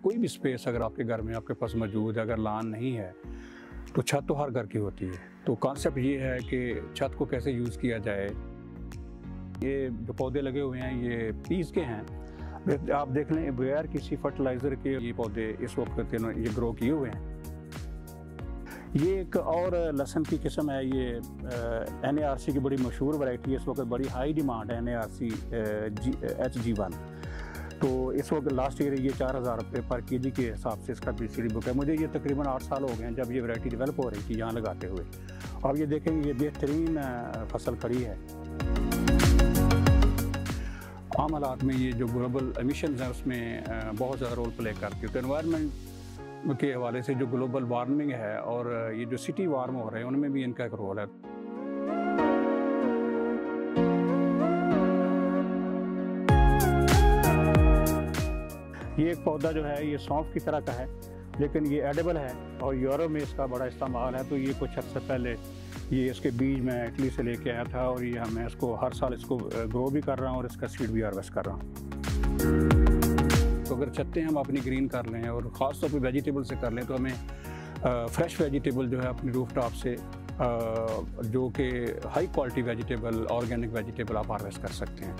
कोई भी स्पेस अगर आपके घर में आपके पास मौजूद है, अगर लान नहीं है तो छत तो हर घर की होती है। तो कॉन्सेप्ट ये है कि छत को कैसे यूज़ किया जाए। ये जो पौधे लगे हुए हैं ये पीस के हैं, आप देख लें बगैर किसी फर्टिलाइज़र के ये पौधे इस वक्त ये ग्रो किए हुए हैं। ये एक और लहसुन की किस्म है, ये NARC की बड़ी मशहूर वैरायटी है, इस वक्त बड़ी हाई डिमांड है NARC HG1। तो इस वक्त लास्ट ईयर ये 4000 रुपये पर केजी के हिसाब से इसका PCD बुक है। मुझे ये तकरीबन 8 साल हो गए हैं जब ये वैरायटी डेवलप हो रही थी यहाँ लगाते हुए। अब ये देखेंगे ये बेहतरीन फसल खड़ी है। आम हालात में ये जो ग्लोबल एमिशंस हैं उसमें बहुत ज़्यादा रोल प्ले करती है। तो एनवायरनमेंट के हवाले से जो ग्लोबल वार्मिंग है और ये जो सिटी वार्म हो रहे हैं उनमें भी इनका एक रोल है। ये एक पौधा जो है ये सौंफ की तरह का है, लेकिन ये एडिबल है और यूरोप में इसका बड़ा इस्तेमाल है। तो ये कुछ अर्से पहले ये इसके बीज मैं इटली से लेके आया था और ये मैं इसको हर साल इसको ग्रो भी कर रहा हूँ और इसका सीड भी हार्वेस्ट कर रहा हूँ। तो अगर चाहते हैं हम अपनी ग्रीन कर लें और ख़ास तौर पे वेजिटेबल से कर लें तो हमें फ्रेश वेजिटेबल जो है अपनी रूफ टॉप से जो कि high quality vegetable organic vegetable आप हार्वेस्ट कर सकते हैं।